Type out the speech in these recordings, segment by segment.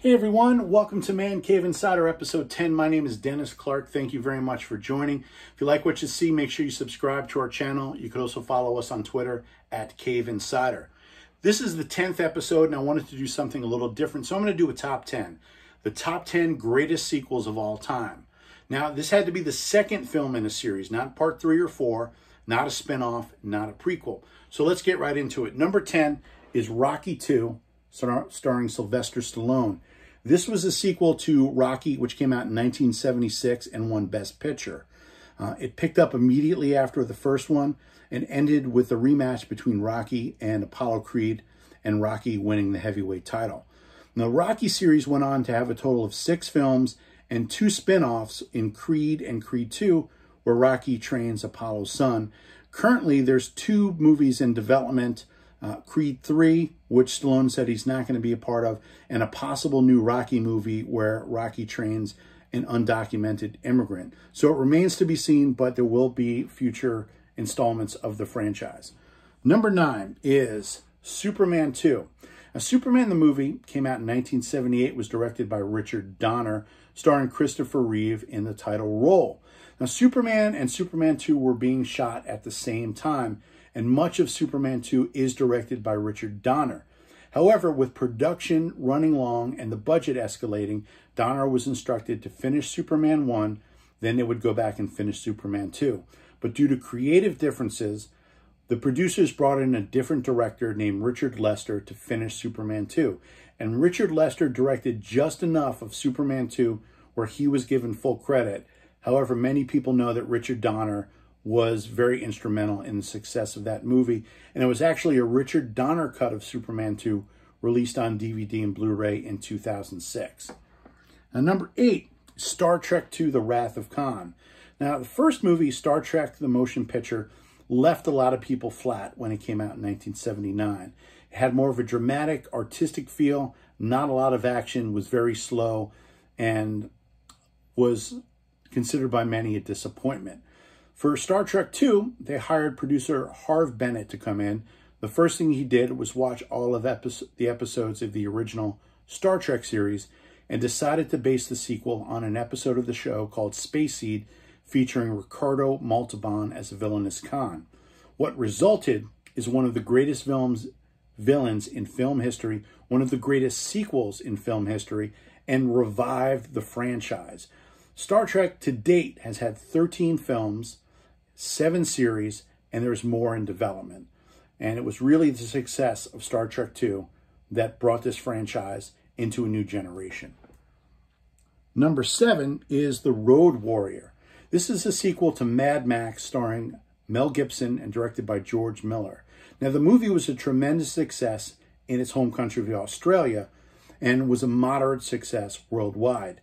Hey everyone, welcome to Man Cave Insider episode 10. My name is Dennis Clark. Thank you very much for joining. If you like what you see, make sure you subscribe to our channel. You could also follow us on Twitter at Cave Insider. This is the 10th episode and I wanted to do something a little different. So I'm going to do a top 10. The top 10 greatest sequels of all time. Now, this had to be the second film in a series, not part 3 or 4, not a spinoff, not a prequel. So let's get right into it. Number 10 is Rocky II, starring Sylvester Stallone. This was a sequel to Rocky, which came out in 1976 and won Best Picture. It picked up immediately after the first one and ended with a rematch between Rocky and Apollo Creed, and Rocky winning the heavyweight title. Now, the Rocky series went on to have a total of 6 films and 2 spin-offs in Creed and Creed II, where Rocky trains Apollo's son. Currently, there's 2 movies in development, Creed 3, which Stallone said he's not going to be a part of, and a possible new Rocky movie where Rocky trains an undocumented immigrant. So it remains to be seen, but there will be future installments of the franchise. Number 9 is Superman 2. Now, Superman the movie came out in 1978, was directed by Richard Donner, starring Christopher Reeve in the title role. Now, Superman and Superman 2 were being shot at the same time, and much of Superman 2 is directed by Richard Donner. However, with production running long and the budget escalating, Donner was instructed to finish Superman 1, then they would go back and finish Superman 2. But due to creative differences, the producers brought in a different director named Richard Lester to finish Superman 2. And Richard Lester directed just enough of Superman 2 where he was given full credit. However, many people know that Richard Donner was very instrumental in the success of that movie. And it was actually a Richard Donner cut of Superman 2 released on DVD and Blu-ray in 2006. Now, number 8, Star Trek II, The Wrath of Khan. Now, the first movie, Star Trek, the motion picture, left a lot of people flat when it came out in 1979. It had more of a dramatic, artistic feel, not a lot of action, was very slow, and was considered by many a disappointment. For Star Trek II, they hired producer Harve Bennett to come in. The first thing he did was watch all of the episodes of the original Star Trek series and decided to base the sequel on an episode of the show called Space Seed, featuring Ricardo Montalban as a villainous Khan. What resulted is one of the greatest villains in film history, one of the greatest sequels in film history, and revived the franchise. Star Trek to date has had 13 films, 7 series, and there's more in development. And it was really the success of Star Trek II that brought this franchise into a new generation. Number 7 is The Road Warrior. This is a sequel to Mad Max, starring Mel Gibson and directed by George Miller. Now, the movie was a tremendous success in its home country of Australia and was a moderate success worldwide.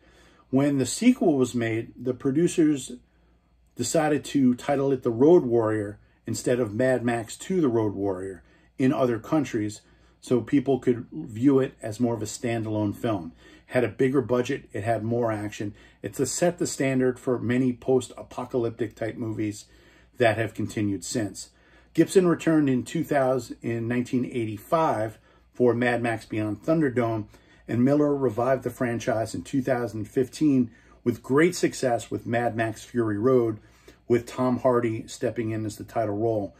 When the sequel was made, the producers decided to title it The Road Warrior instead of Mad Max 2, The Road Warrior in other countries, so people could view it as more of a standalone film. It had a bigger budget, it had more action. It's to set the standard for many post-apocalyptic type movies that have continued since. Gibson returned in 1985 for Mad Max Beyond Thunderdome, and Miller revived the franchise in 2015 with great success with Mad Max Fury Road, with Tom Hardy stepping in as the title role.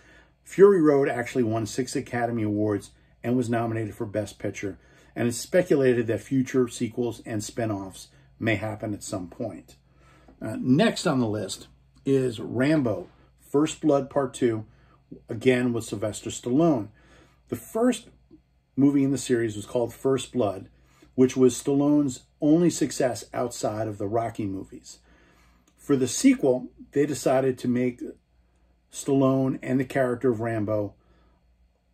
Fury Road actually won 6 Academy Awards and was nominated for Best Picture, and it's speculated that future sequels and spin-offs may happen at some point. Next on the list is Rambo, First Blood Part 2, again with Sylvester Stallone. The first movie in the series was called First Blood, which was Stallone's only success outside of the Rocky movies. For the sequel, they decided to make Stallone and the character of Rambo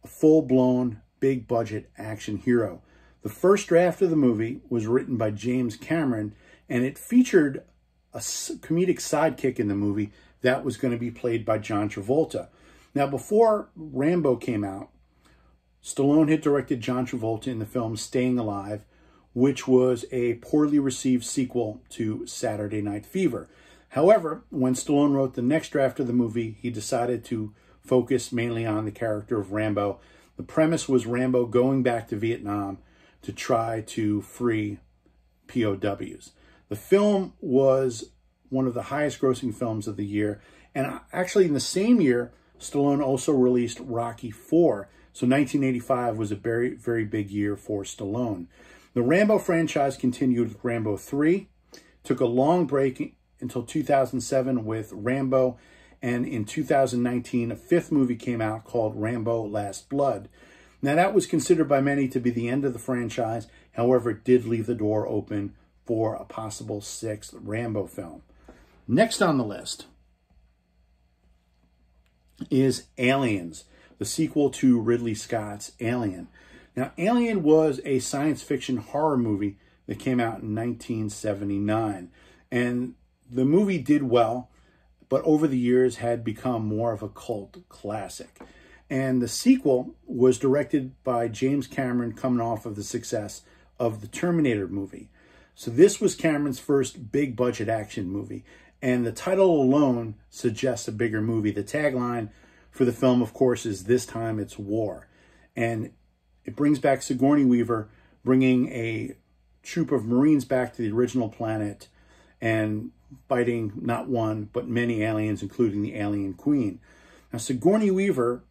a full-blown, big-budget action hero. The first draft of the movie was written by James Cameron, and it featured a comedic sidekick in the movie that was going to be played by John Travolta. Now, before Rambo came out, Stallone had directed John Travolta in the film Staying Alive, which was a poorly received sequel to Saturday Night Fever. However, when Stallone wrote the next draft of the movie, he decided to focus mainly on the character of Rambo. The premise was Rambo going back to Vietnam to try to free POWs. The film was one of the highest grossing films of the year. And actually in the same year, Stallone also released Rocky IV. So 1985 was a very, very big year for Stallone. The Rambo franchise continued with Rambo 3, took a long break until 2007 with Rambo, and in 2019, a fifth movie came out called Rambo Last Blood. Now, that was considered by many to be the end of the franchise. However, it did leave the door open for a possible sixth Rambo film. Next on the list is Aliens, the sequel to Ridley Scott's Alien. Now, Alien was a science fiction horror movie that came out in 1979. And the movie did well, but over the years had become more of a cult classic. And the sequel was directed by James Cameron, coming off of the success of the Terminator movie. So this was Cameron's first big budget action movie. And the title alone suggests a bigger movie. The tagline for the film, of course, is "This Time It's War." And it brings back Sigourney Weaver, bringing a troop of Marines back to the original planet and fighting not one, but many aliens, including the Alien Queen. Now, Sigourney Weaver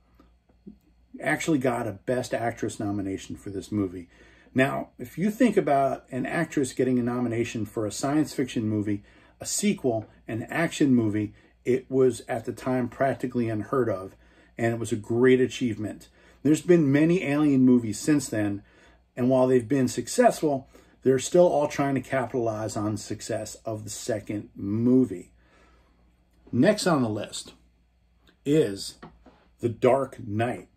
actually got a Best Actress nomination for this movie. Now, if you think about an actress getting a nomination for a science fiction movie, a sequel, an action movie, it was at the time practically unheard of, and it was a great achievement. There's been many Alien movies since then, and while they've been successful, they're still all trying to capitalize on the success of the second movie. Next on the list is The Dark Knight,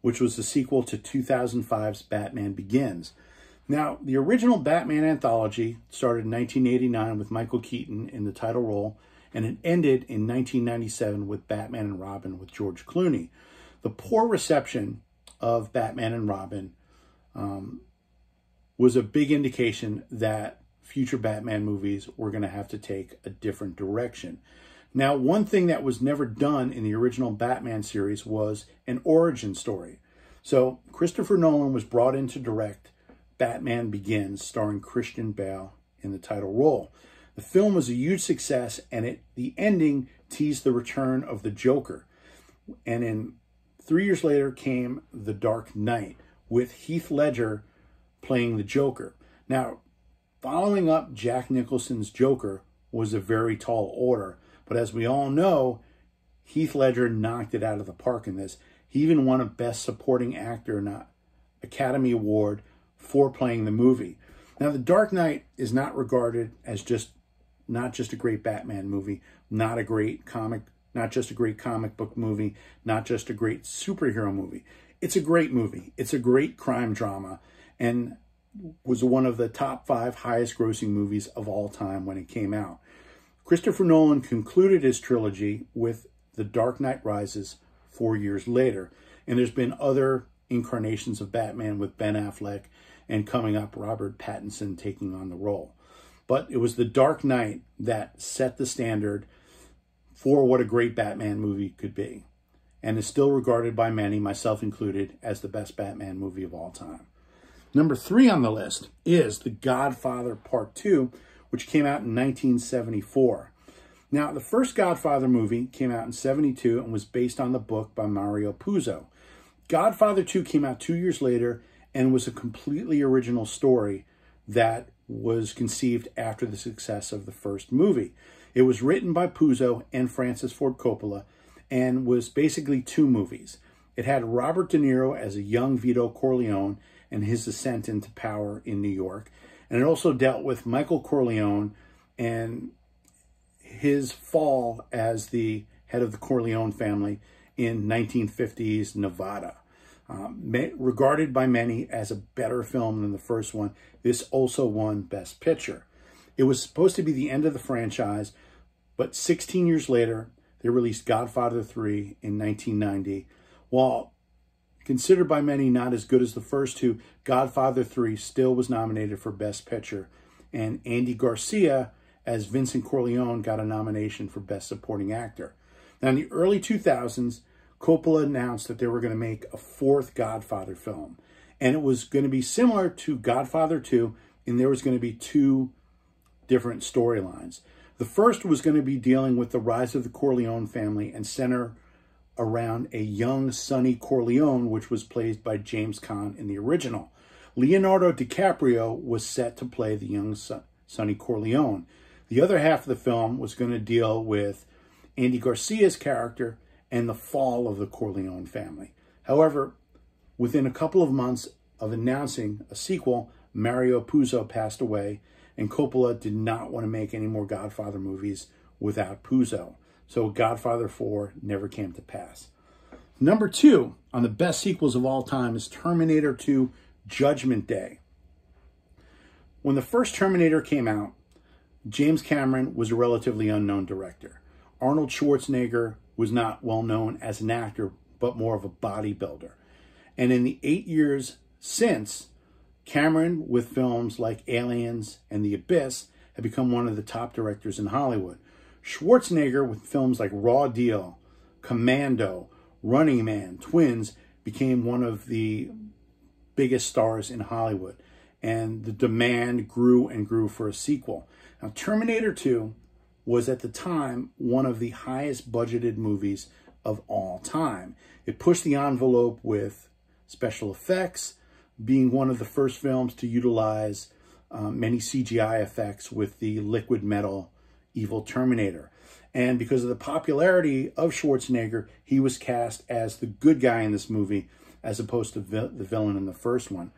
which was the sequel to 2005's Batman Begins. Now, the original Batman anthology started in 1989 with Michael Keaton in the title role, and it ended in 1997 with Batman and Robin with George Clooney. The poor reception of Batman and Robin was a big indication that future Batman movies were going to have to take a different direction. Now, one thing that was never done in the original Batman series was an origin story. So Christopher Nolan was brought in to direct Batman Begins, starring Christian Bale in the title role. The film was a huge success, and the ending teased the return of the Joker. And 3 years later came The Dark Knight, with Heath Ledger playing the Joker. Now, following up Jack Nicholson's Joker was a very tall order, but as we all know, Heath Ledger knocked it out of the park in this. He even won a Best Supporting Actor Academy Award for playing the movie. Now, The Dark Knight is not regarded as not just a great Batman movie, not just a great comic book movie, not just a great superhero movie. It's a great movie. It's a great crime drama, and was one of the top 5 highest grossing movies of all time when it came out. Christopher Nolan concluded his trilogy with The Dark Knight Rises 4 years later, and there's been other incarnations of Batman with Ben Affleck, and coming up, Robert Pattinson taking on the role. But it was The Dark Knight that set the standard for what a great Batman movie could be, and is still regarded by many, myself included, as the best Batman movie of all time. Number 3 on the list is The Godfather Part 2, which came out in 1974. Now, the first Godfather movie came out in 1972 and was based on the book by Mario Puzo. Godfather 2 came out 2 years later and was a completely original story that was conceived after the success of the first movie. It was written by Puzo and Francis Ford Coppola and was basically 2 movies. It had Robert De Niro as a young Vito Corleone and his ascent into power in New York. And it also dealt with Michael Corleone and his fall as the head of the Corleone family in 1950s Nevada. Regarded by many as a better film than the first one, this also won Best Picture. It was supposed to be the end of the franchise, but 16 years later, they released Godfather 3 in 1990. While considered by many not as good as the first 2, Godfather 3 still was nominated for Best Picture, and Andy Garcia as Vincent Corleone got a nomination for Best Supporting Actor. Now, in the early 2000s, Coppola announced that they were going to make a 4th Godfather film, and it was going to be similar to Godfather 2, and there was going to be two different storylines. The first was going to be dealing with the rise of the Corleone family and center around a young Sonny Corleone, which was played by James Caan in the original. Leonardo DiCaprio was set to play the young Sonny Corleone. The other half of the film was going to deal with Andy Garcia's character and the fall of the Corleone family. However, within a couple of months of announcing a sequel, Mario Puzo passed away, and Coppola did not want to make any more Godfather movies without Puzo. So Godfather 4 never came to pass. Number 2 on the best sequels of all time is Terminator 2 Judgment Day. When the first Terminator came out, James Cameron was a relatively unknown director. Arnold Schwarzenegger was not well known as an actor, but more of a bodybuilder. And in the 8 years since, Cameron, with films like Aliens and The Abyss, had become one of the top directors in Hollywood. Schwarzenegger, with films like Raw Deal, Commando, Running Man, Twins, became one of the biggest stars in Hollywood. And the demand grew and grew for a sequel. Now, Terminator 2 was at the time one of the highest budgeted movies of all time. It pushed the envelope with special effects, being one of the first films to utilize many CGI effects with the liquid metal evil Terminator. And because of the popularity of Schwarzenegger, he was cast as the good guy in this movie as opposed to the villain in the first one.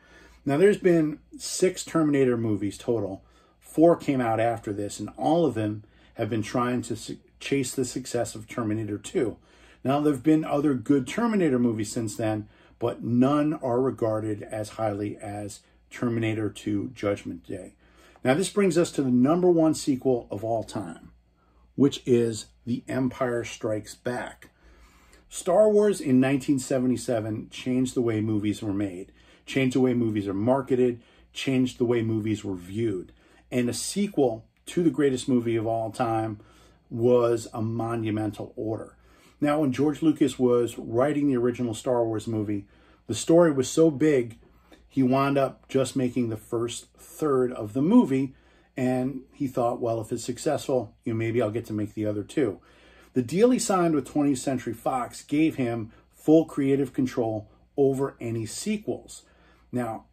Now, there's been 6 Terminator movies total. 4 came out after this, and all of them have been trying to chase the success of Terminator 2. Now, there have been other good Terminator movies since then, but none are regarded as highly as Terminator 2 Judgment Day. Now, this brings us to the number 1 sequel of all time, which is The Empire Strikes Back. Star Wars in 1977 changed the way movies were made, changed the way movies are marketed, changed the way movies were viewed. And a sequel to the greatest movie of all time was a monumental order. Now, when George Lucas was writing the original Star Wars movie, the story was so big, he wound up just making the first third of the movie, and he thought, well, if it's successful, maybe I'll get to make the other 2. The deal he signed with 20th Century Fox gave him full creative control over any sequels. Now,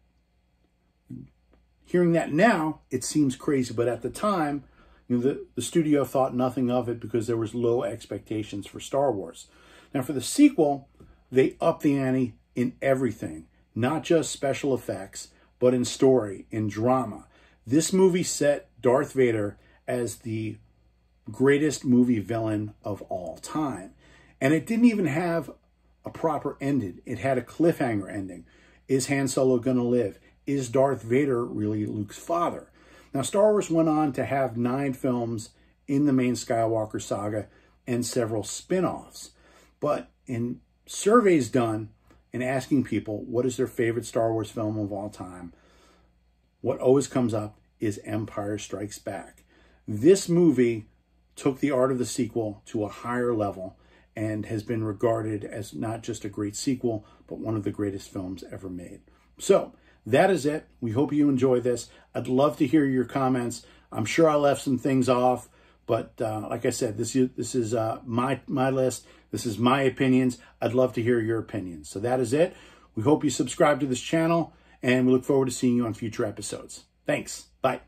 hearing that now, it seems crazy, but at the time, the studio thought nothing of it because there was low expectations for Star Wars. Now, for the sequel, they upped the ante in everything, not just special effects, but in story, in drama. This movie set Darth Vader as the greatest movie villain of all time. And it didn't even have a proper ending. It had a cliffhanger ending. Is Han Solo going to live? Is Darth Vader really Luke's father? Now, Star Wars went on to have 9 films in the main Skywalker saga and several spin-offs. But in surveys done and asking people what is their favorite Star Wars film of all time, what always comes up is Empire Strikes Back. This movie took the art of the sequel to a higher level and has been regarded as not just a great sequel, but one of the greatest films ever made. So, that is it. We hope you enjoy this. I'd love to hear your comments. I'm sure I left some things off, but like I said, this is my list. This is my opinions. I'd love to hear your opinions. So that is it. We hope you subscribe to this channel, and we look forward to seeing you on future episodes. Thanks. Bye.